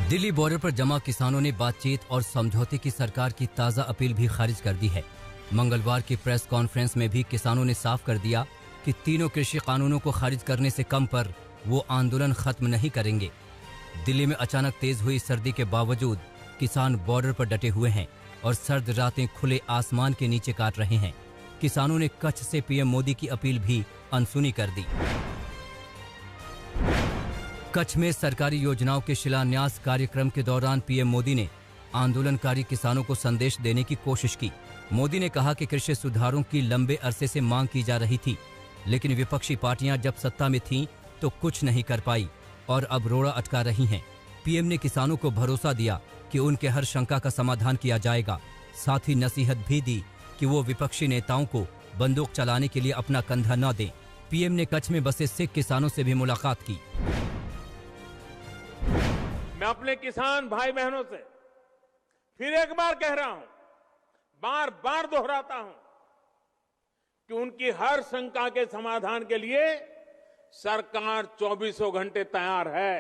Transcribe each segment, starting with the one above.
Delhi border पर जमा किसानों ने बातचीत और समझौते की सरकार की ताज़ा अपील भी खारिज कर दी है। मंगलवार की प्रेस कॉन्फ्रेंस में भी किसानों ने साफ कर दिया कि तीनों कृषि कानूनों को खारिज करने से कम पर वो आंदोलन खत्म नहीं करेंगे। दिल्ली में अचानक तेज हुई सर्दी के बावजूद किसान बॉर्डर पर डटे हुए हैं और सर्द रातें खुले आसमान के नीचे काट रहे हैं। किसानों ने कच्छ से पीएम मोदी की अपील भी अनसुनी कर दी। कच्छ में सरकारी योजनाओं के शिलान्यास कार्यक्रम के दौरान पीएम मोदी ने आंदोलनकारी किसानों को संदेश देने की कोशिश की। मोदी ने कहा कि कृषि सुधारों की लंबे अरसे से मांग की जा रही थी, लेकिन विपक्षी पार्टियां जब सत्ता में थीं तो कुछ नहीं कर पाई और अब रोड़ा अटका रही हैं। पीएम ने किसानों को भरोसा दिया कि उनके हर शंका का समाधान किया जाएगा। साथ ही नसीहत भी दी कि वो विपक्षी नेताओं को बंदूक चलाने के लिए अपना कंधा न दें। पीएम ने कच्छ में बसे सिख किसानों से भी मुलाकात की। मैं अपने किसान भाई बहनों से फिर एक बार कह रहा हूं, बार बार दोहराता हूं कि उनकी हर शंका के समाधान के लिए सरकार 24 घंटे तैयार है।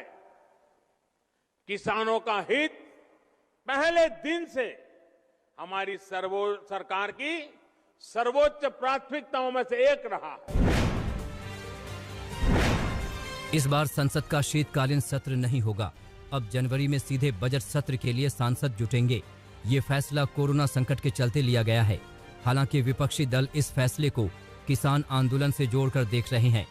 किसानों का हित पहले दिन से हमारी सरकार की सर्वोच्च प्राथमिकताओं में से एक रहा है। इस बार संसद का शीतकालीन सत्र नहीं होगा। अब जनवरी में सीधे बजट सत्र के लिए सांसद जुटेंगे। ये फैसला कोरोना संकट के चलते लिया गया है। हालांकि विपक्षी दल इस फैसले को किसान आंदोलन से जोड़कर देख रहे हैं।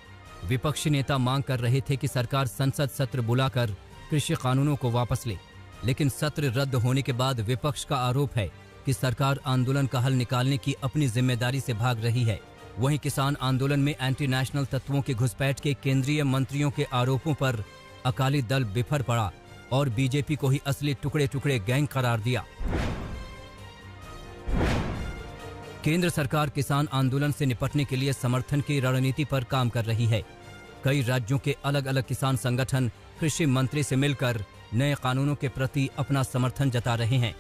विपक्षी नेता मांग कर रहे थे कि सरकार संसद सत्र बुलाकर कृषि कानूनों को वापस ले, लेकिन सत्र रद्द होने के बाद विपक्ष का आरोप है कि सरकार आंदोलन का हल निकालने की अपनी जिम्मेदारी से भाग रही है। वहीं किसान आंदोलन में एंटी नेशनल तत्वों के घुसपैठ के केंद्रीय मंत्रियों के आरोपों पर अकाली दल बिफर पड़ा और बीजेपी को ही असली टुकड़े टुकड़े गैंग करार दिया। केंद्र सरकार किसान आंदोलन से निपटने के लिए समर्थन की रणनीति पर काम कर रही है। कई राज्यों के अलग अलग किसान संगठन कृषि मंत्री से मिलकर नए कानूनों के प्रति अपना समर्थन जता रहे हैं।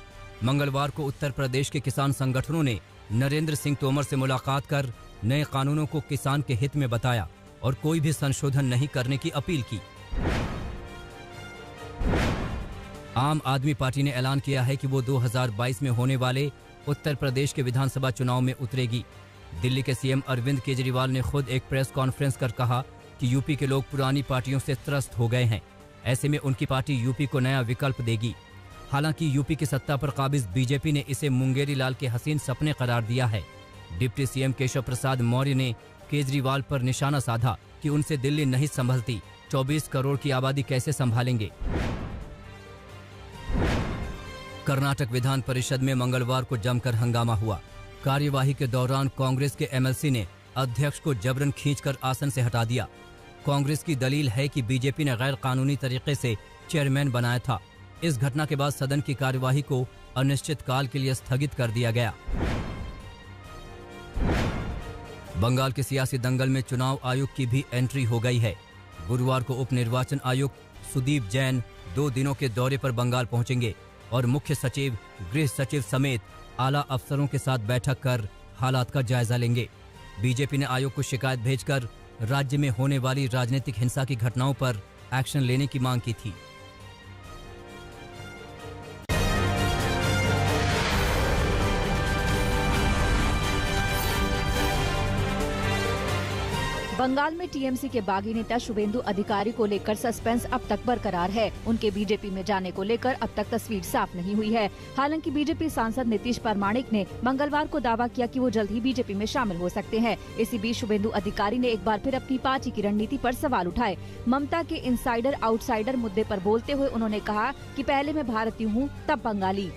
मंगलवार को उत्तर प्रदेश के किसान संगठनों ने नरेंद्र सिंह तोमर से मुलाकात कर नए कानूनों को किसान के हित में बताया और कोई भी संशोधन नहीं करने की अपील की। आम आदमी पार्टी ने ऐलान किया है कि वो 2022 में होने वाले उत्तर प्रदेश के विधानसभा चुनाव में उतरेगी। दिल्ली के सीएम अरविंद केजरीवाल ने खुद एक प्रेस कॉन्फ्रेंस कर कहा कि यूपी के लोग पुरानी पार्टियों से त्रस्त हो गए हैं। ऐसे में उनकी पार्टी यूपी को नया विकल्प देगी। हालांकि यूपी की सत्ता पर काबिज बीजेपी ने इसे मुंगेरी लाल के हसीन सपने करार दिया है। डिप्टी सीएम केशव प्रसाद मौर्य ने केजरीवाल पर निशाना साधा कि उनसे दिल्ली नहीं संभलती, 24 करोड़ की आबादी कैसे संभालेंगे। कर्नाटक विधान परिषद में मंगलवार को जमकर हंगामा हुआ। कार्यवाही के दौरान कांग्रेस के एमएलसी ने अध्यक्ष को जबरन खींचकर आसन से हटा दिया। कांग्रेस की दलील है कि बीजेपी ने गैर कानूनी तरीके से चेयरमैन बनाया था। इस घटना के बाद सदन की कार्यवाही को अनिश्चित काल के लिए स्थगित कर दिया गया। बंगाल के सियासी दंगल में चुनाव आयोग की भी एंट्री हो गई है। गुरुवार को उप निर्वाचन आयुक्त सुदीप जैन 2 दिनों के दौरे पर बंगाल पहुंचेंगे और मुख्य सचिव, गृह सचिव समेत आला अफसरों के साथ बैठक कर हालात का जायजा लेंगे। बीजेपी ने आयोग को शिकायत भेजकर राज्य में होने वाली राजनीतिक हिंसा की घटनाओं पर एक्शन लेने की मांग की थी। बंगाल में टीएमसी के बागी नेता शुभेंदु अधिकारी को लेकर सस्पेंस अब तक बरकरार है। उनके बीजेपी में जाने को लेकर अब तक तस्वीर साफ नहीं हुई है। हालांकि बीजेपी सांसद नीतीश परमाणिक ने मंगलवार को दावा किया कि वो जल्द ही बीजेपी में शामिल हो सकते हैं। इसी बीच शुभेंदु अधिकारी ने एक बार फिर अपनी पार्टी की रणनीति पर सवाल उठाए। ममता के इनसाइडर आउटसाइडर मुद्दे पर बोलते हुए उन्होंने कहा कि पहले मैं भारतीय हूँ, तब बंगाली।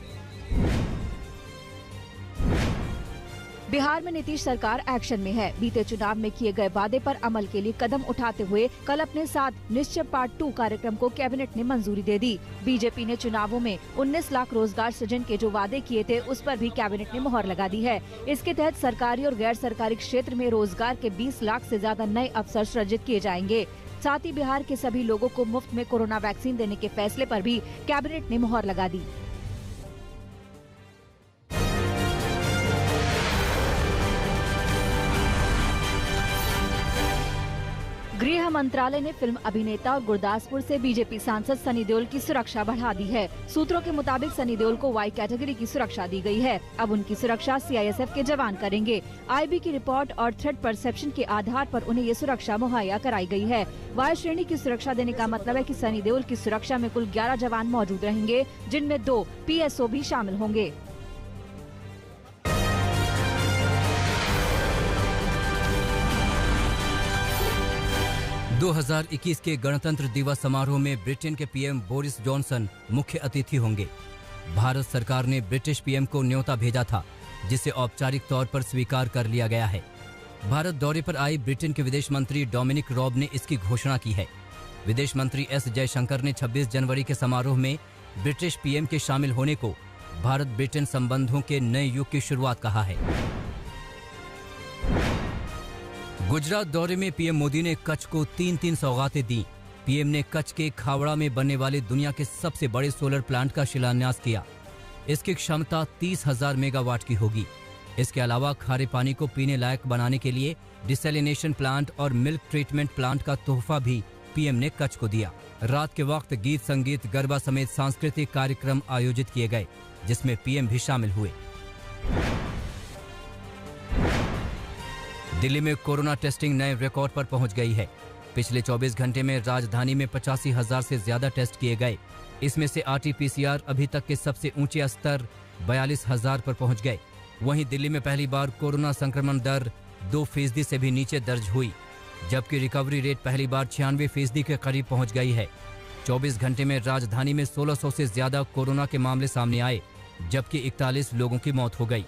बिहार में नीतीश सरकार एक्शन में है। बीते चुनाव में किए गए वादे पर अमल के लिए कदम उठाते हुए कल अपने साथ निश्चय पार्ट 2 कार्यक्रम को कैबिनेट ने मंजूरी दे दी। बीजेपी ने चुनावों में 19 लाख रोजगार सृजन के जो वादे किए थे उस पर भी कैबिनेट ने मुहर लगा दी है। इसके तहत सरकारी और गैर सरकारी क्षेत्र में रोजगार के 20 लाख से ज्यादा नए अवसर सृजित किए जाएंगे। साथ ही बिहार के सभी लोगों को मुफ्त में कोरोना वैक्सीन देने के फैसले पर भी कैबिनेट ने मुहर लगा दी। गृह मंत्रालय ने फिल्म अभिनेता और गुरदासपुर से बीजेपी सांसद सनी देओल की सुरक्षा बढ़ा दी है। सूत्रों के मुताबिक सनी देओल को वाई कैटेगरी की सुरक्षा दी गई है। अब उनकी सुरक्षा सीआईएसएफ के जवान करेंगे। आईबी की रिपोर्ट और थ्रेट परसेप्शन के आधार पर उन्हें ये सुरक्षा मुहैया कराई गई है। वाई श्रेणी की सुरक्षा देने का मतलब है कि सनी देओल की सुरक्षा में कुल 11 जवान मौजूद रहेंगे, जिनमें 2 पीएसओ भी शामिल होंगे। – 2021 के गणतंत्र दिवस समारोह में ब्रिटेन के पीएम बोरिस जॉनसन मुख्य अतिथि होंगे। भारत सरकार ने ब्रिटिश पीएम को न्योता भेजा था, जिसे औपचारिक तौर पर स्वीकार कर लिया गया है। भारत दौरे पर आए ब्रिटेन के विदेश मंत्री डोमिनिक रॉब ने इसकी घोषणा की है। विदेश मंत्री एस जयशंकर ने 26 जनवरी के समारोह में ब्रिटिश पीएम के शामिल होने को भारत ब्रिटेन संबंधों के नए युग की शुरुआत कहा है। गुजरात दौरे में पीएम मोदी ने कच्छ को 3 सौगातें दी। पीएम ने कच्छ के खावड़ा में बनने वाले दुनिया के सबसे बड़े सोलर प्लांट का शिलान्यास किया। इसकी क्षमता 30,000 मेगावाट की होगी। इसके अलावा खारे पानी को पीने लायक बनाने के लिए डिसैलिनेशन प्लांट और मिल्क ट्रीटमेंट प्लांट का तोहफा भी पीएम ने कच्छ को दिया। रात के वक्त गीत संगीत गरबा समेत सांस्कृतिक कार्यक्रम आयोजित किए गए, जिसमें पीएम भी शामिल हुए। दिल्ली में कोरोना टेस्टिंग नए रिकॉर्ड पर पहुंच गई है। पिछले 24 घंटे में राजधानी में 85,000 से ज्यादा टेस्ट किए गए। इसमें से आरटी-पीसीआर अभी तक के सबसे ऊंचे स्तर 42,000 पर पहुंच गए। वहीं दिल्ली में पहली बार कोरोना संक्रमण दर 2% से भी नीचे दर्ज हुई, जबकि रिकवरी रेट पहली बार 96% के करीब पहुंच गई है। 24 घंटे में राजधानी में 1600 से ज्यादा कोरोना के मामले सामने आए, जबकि 41 लोगों की मौत हो गई।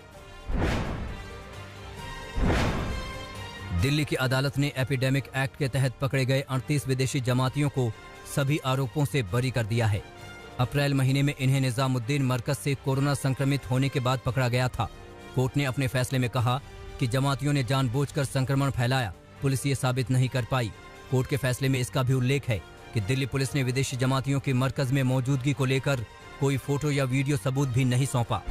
दिल्ली की अदालत ने एपिडेमिक एक्ट के तहत पकड़े गए 38 विदेशी जमातियों को सभी आरोपों से बरी कर दिया है। अप्रैल महीने में इन्हें निजामुद्दीन मरकज से कोरोना संक्रमित होने के बाद पकड़ा गया था। कोर्ट ने अपने फैसले में कहा कि जमातियों ने जानबूझकर संक्रमण फैलाया। पुलिस ये साबित नहीं कर पाई। कोर्ट के फैसले में इसका भी उल्लेख है कि दिल्ली पुलिस ने विदेशी जमातियों की मरकज में मौजूदगी को लेकर कोई फोटो या वीडियो सबूत भी नहीं सौंपा।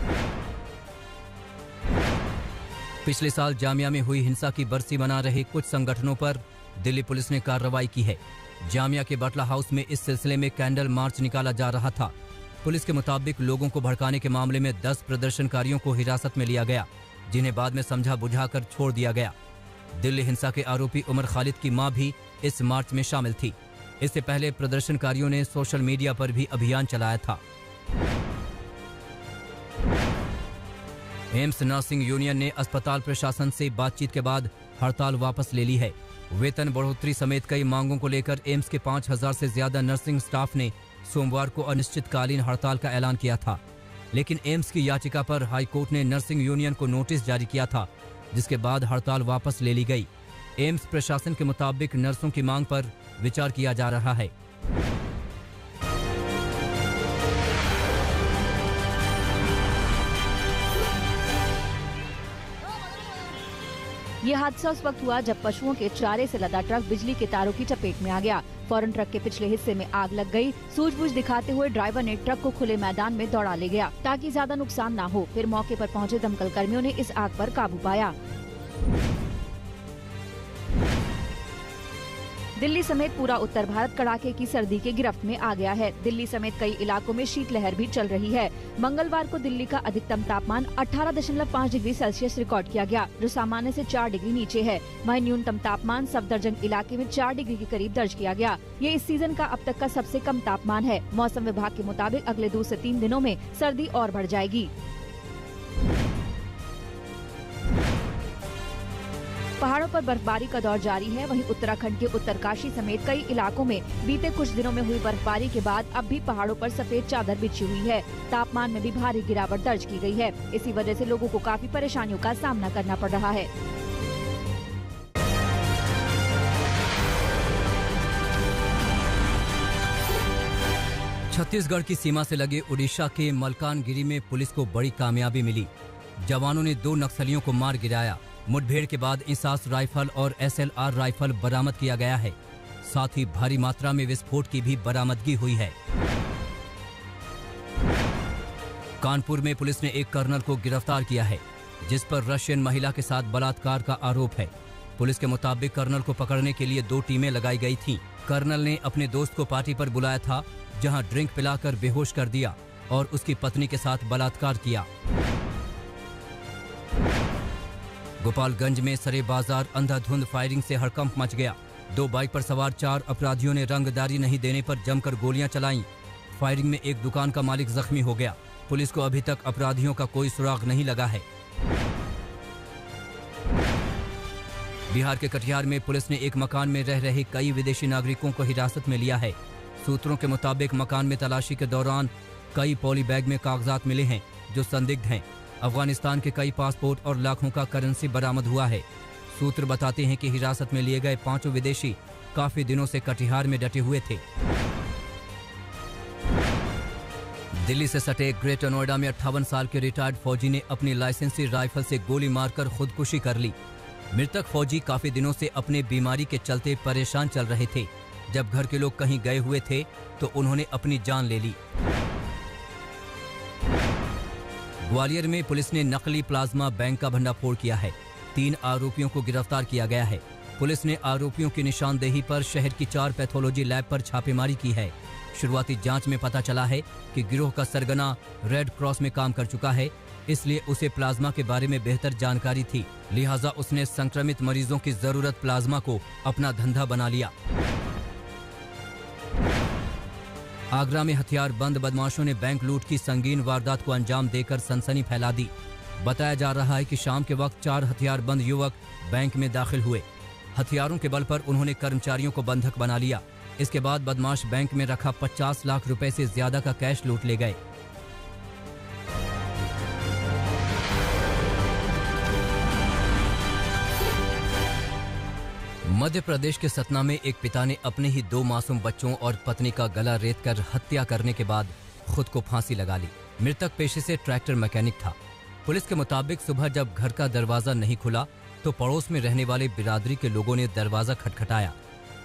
पिछले साल जामिया में हुई हिंसा की बरसी मना रहे कुछ संगठनों पर दिल्ली पुलिस ने कार्रवाई की है। जामिया के बटला हाउस में इस सिलसिले में कैंडल मार्च निकाला जा रहा था। पुलिस के मुताबिक लोगों को भड़काने के मामले में 10 प्रदर्शनकारियों को हिरासत में लिया गया, जिन्हें बाद में समझा बुझाकर छोड़ दिया गया। दिल्ली हिंसा के आरोपी उमर खालिद की मां भी इस मार्च में शामिल थी। इससे पहले प्रदर्शनकारियों ने सोशल मीडिया पर भी अभियान चलाया था। एम्स नर्सिंग यूनियन ने अस्पताल प्रशासन से बातचीत के बाद हड़ताल वापस ले ली है। वेतन बढ़ोतरी समेत कई मांगों को लेकर एम्स के 5,000 से ज्यादा नर्सिंग स्टाफ ने सोमवार को अनिश्चितकालीन हड़ताल का ऐलान किया था, लेकिन एम्स की याचिका पर हाईकोर्ट ने नर्सिंग यूनियन को नोटिस जारी किया था, जिसके बाद हड़ताल वापस ले ली गई। एम्स प्रशासन के मुताबिक नर्सों की मांग पर विचार किया जा रहा है। ये हादसा उस वक्त हुआ जब पशुओं के चारे से लदा ट्रक बिजली के तारों की चपेट में आ गया। फौरन ट्रक के पिछले हिस्से में आग लग गई। सूझबूझ दिखाते हुए ड्राइवर ने ट्रक को खुले मैदान में दौड़ा ले गया ताकि ज्यादा नुकसान ना हो। फिर मौके पर पहुंचे दमकल कर्मियों ने इस आग पर काबू पाया। दिल्ली समेत पूरा उत्तर भारत कड़ाके की सर्दी के गिरफ्त में आ गया है। दिल्ली समेत कई इलाकों में शीतलहर भी चल रही है। मंगलवार को दिल्ली का अधिकतम तापमान 18.5 डिग्री सेल्सियस रिकॉर्ड किया गया, जो सामान्य से 4 डिग्री नीचे है। वहीं न्यूनतम तापमान सफदरजंग इलाके में 4 डिग्री के करीब दर्ज किया गया। ये इस सीजन का अब तक का सबसे कम तापमान है। मौसम विभाग के मुताबिक अगले 2 से 3 दिनों में सर्दी और बढ़ जाएगी। पहाड़ों पर बर्फबारी का दौर जारी है। वहीं उत्तराखंड के उत्तरकाशी समेत कई इलाकों में बीते कुछ दिनों में हुई बर्फबारी के बाद अब भी पहाड़ों पर सफेद चादर बिछी हुई है। तापमान में भी भारी गिरावट दर्ज की गई है। इसी वजह से लोगों को काफी परेशानियों का सामना करना पड़ रहा है। छत्तीसगढ़ की सीमा से लगे उड़ीसा के मलकानगिरी में पुलिस को बड़ी कामयाबी मिली। जवानों ने 2 नक्सलियों को मार गिराया। मुठभेड़ के बाद इंसास राइफल और SLR राइफल बरामद किया गया है। साथ ही भारी मात्रा में विस्फोट की भी बरामदगी हुई है। कानपुर में पुलिस ने एक कर्नल को गिरफ्तार किया है, जिस पर रशियन महिला के साथ बलात्कार का आरोप है। पुलिस के मुताबिक कर्नल को पकड़ने के लिए 2 टीमें लगाई गई थीं। कर्नल ने अपने दोस्त को पार्टी पर बुलाया था, जहां ड्रिंक पिलाकर बेहोश कर दिया और उसकी पत्नी के साथ बलात्कार किया। गोपालगंज में सरे बाजार अंधाधुंध फायरिंग से हड़कंप मच गया। 2 बाइक पर सवार 4 अपराधियों ने रंगदारी नहीं देने पर जमकर गोलियां चलाईं। फायरिंग में एक दुकान का मालिक जख्मी हो गया। पुलिस को अभी तक अपराधियों का कोई सुराग नहीं लगा है। बिहार के कटिहार में पुलिस ने एक मकान में रह रहे कई विदेशी नागरिकों को हिरासत में लिया है। सूत्रों के मुताबिक मकान में तलाशी के दौरान कई पॉली बैग में कागजात मिले हैं जो संदिग्ध हैं। अफगानिस्तान के कई पासपोर्ट और लाखों का करेंसी बरामद हुआ है। सूत्र बताते हैं कि हिरासत में लिए गए 5 विदेशी काफी दिनों से कटिहार में डटे हुए थे। दिल्ली से सटे ग्रेटर नोएडा में 58 साल के रिटायर्ड फौजी ने अपनी लाइसेंसी राइफल से गोली मारकर खुदकुशी कर ली। मृतक फौजी काफी दिनों से अपने बीमारी के चलते परेशान चल रहे थे। जब घर के लोग कहीं गए हुए थे तो उन्होंने अपनी जान ले ली। ग्वालियर में पुलिस ने नकली प्लाज्मा बैंक का भंडाफोड़ किया है। 3 आरोपियों को गिरफ्तार किया गया है। पुलिस ने आरोपियों की निशानदेही पर शहर की 4 पैथोलॉजी लैब पर छापेमारी की है। शुरुआती जांच में पता चला है कि गिरोह का सरगना रेड क्रॉस में काम कर चुका है, इसलिए उसे प्लाज्मा के बारे में बेहतर जानकारी थी। लिहाजा उसने संक्रमित मरीजों की जरूरत प्लाज्मा को अपना धंधा बना लिया। आगरा में हथियारबंद बदमाशों ने बैंक लूट की संगीन वारदात को अंजाम देकर सनसनी फैला दी। बताया जा रहा है कि शाम के वक्त 4 हथियारबंद युवक बैंक में दाखिल हुए। हथियारों के बल पर उन्होंने कर्मचारियों को बंधक बना लिया। इसके बाद बदमाश बैंक में रखा 50 लाख रुपए से ज्यादा का कैश लूट ले गए। मध्य प्रदेश के सतना में एक पिता ने अपने ही 2 मासूम बच्चों और पत्नी का गला रेतकर हत्या करने के बाद खुद को फांसी लगा ली। मृतक पेशे से ट्रैक्टर मैकेनिक था। पुलिस के मुताबिक सुबह जब घर का दरवाजा नहीं खुला तो पड़ोस में रहने वाले बिरादरी के लोगों ने दरवाजा खटखटाया।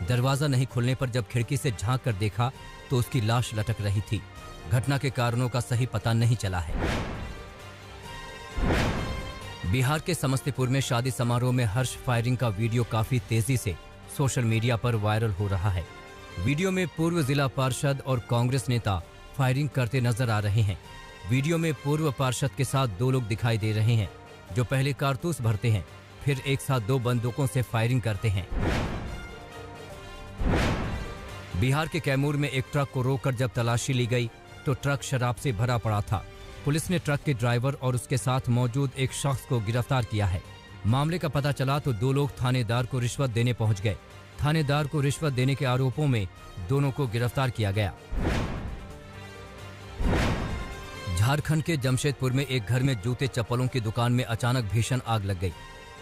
दरवाजा नहीं खुलने पर जब खिड़की से झांक कर देखा तो उसकी लाश लटक रही थी। घटना के कारणों का सही पता नहीं चला है। बिहार के समस्तीपुर में शादी समारोह में हर्ष फायरिंग का वीडियो काफी तेजी से सोशल मीडिया पर वायरल हो रहा है। वीडियो में पूर्व जिला पार्षद और कांग्रेस नेता फायरिंग करते नजर आ रहे हैं। वीडियो में पूर्व पार्षद के साथ 2 लोग दिखाई दे रहे हैं जो पहले कारतूस भरते हैं, फिर एक साथ 2 बंदूकों से फायरिंग करते हैं। बिहार के कैमूर में एक ट्रक को रोककर जब तलाशी ली गई तो ट्रक शराब से भरा पड़ा था। पुलिस ने ट्रक के ड्राइवर और उसके साथ मौजूद एक शख्स को गिरफ्तार किया है। मामले का पता चला तो 2 लोग थानेदार को रिश्वत देने पहुंच गए। थानेदार को रिश्वत देने के आरोपों में दोनों को गिरफ्तार किया गया। झारखंड के जमशेदपुर में एक घर में जूते चप्पलों की दुकान में अचानक भीषण आग लग गई।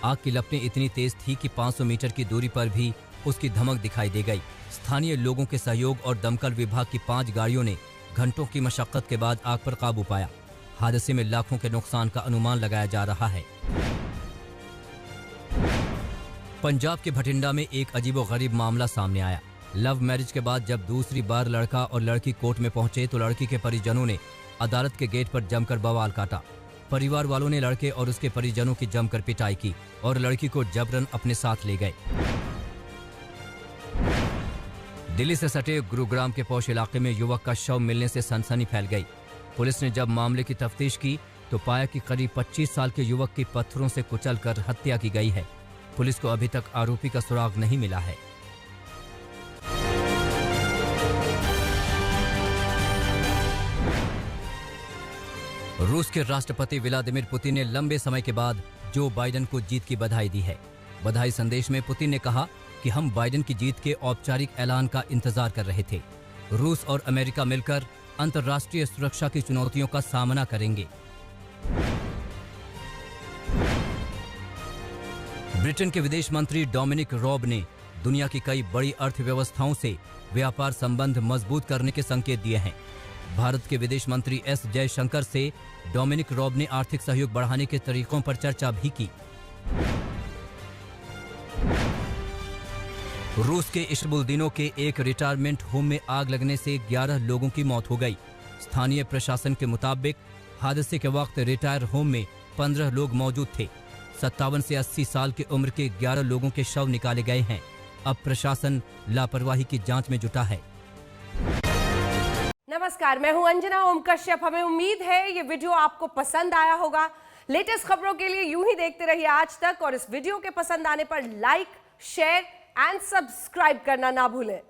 आग की लपटें इतनी तेज थी कि 500 मीटर की दूरी पर भी उसकी धमक दिखाई दे गई। स्थानीय लोगों के सहयोग और दमकल विभाग की 5 गाड़ियों ने घंटों की मशक्कत के बाद आग पर काबू पाया। हादसे में लाखों के नुकसान का अनुमान लगाया जा रहा है। पंजाब के भटिंडा में एक अजीबोगरीब मामला सामने आया। लव मैरिज के बाद जब दूसरी बार लड़का और लड़की कोर्ट में पहुंचे तो लड़की के परिजनों ने अदालत के गेट पर जमकर बवाल काटा। परिवार वालों ने लड़के और उसके परिजनों की जमकर पिटाई की और लड़की को जबरन अपने साथ ले गए। दिल्ली से सटे गुरुग्राम के पौष इलाके में युवक का शव मिलने से सनसनी फैल गई। पुलिस ने जब मामले की तफ्तीश की तो पाया कि करीब 25 साल के युवक की पत्थरों से कुचलकर हत्या की गई है। पुलिस को अभी तक आरोपी का सुराग नहीं मिला है। रूस के राष्ट्रपति व्लादिमीर पुतिन ने लंबे समय के बाद जो बाइडेन को जीत की बधाई दी है। बधाई संदेश में पुतिन ने कहा कि हम बाइडेन की जीत के औपचारिक ऐलान का इंतजार कर रहे थे। रूस और अमेरिका मिलकर अंतर्राष्ट्रीय सुरक्षा की चुनौतियों का सामना करेंगे। ब्रिटेन के विदेश मंत्री डोमिनिक रॉब ने दुनिया की कई बड़ी अर्थव्यवस्थाओं से व्यापार संबंध मजबूत करने के संकेत दिए हैं। भारत के विदेश मंत्री एस जयशंकर से डोमिनिक रॉब ने आर्थिक सहयोग बढ़ाने के तरीकों पर चर्चा भी की। रूस के इशबुलदिनो के एक रिटायरमेंट होम में आग लगने से 11 लोगों की मौत हो गई। स्थानीय प्रशासन के मुताबिक हादसे के वक्त रिटायर होम में 15 लोग मौजूद थे। 57 से 80 साल की उम्र के 11 लोगों के शव निकाले गए हैं। अब प्रशासन लापरवाही की जांच में जुटा है। नमस्कार, मैं हूं अंजना ओम कश्यप। हमें उम्मीद है ये वीडियो आपको पसंद आया होगा। लेटेस्ट खबरों के लिए यूं ही देखते रहिए आज तक, और इस वीडियो के पसंद आने पर लाइक, शेयर एंड सब्सक्राइब करना ना भूलें।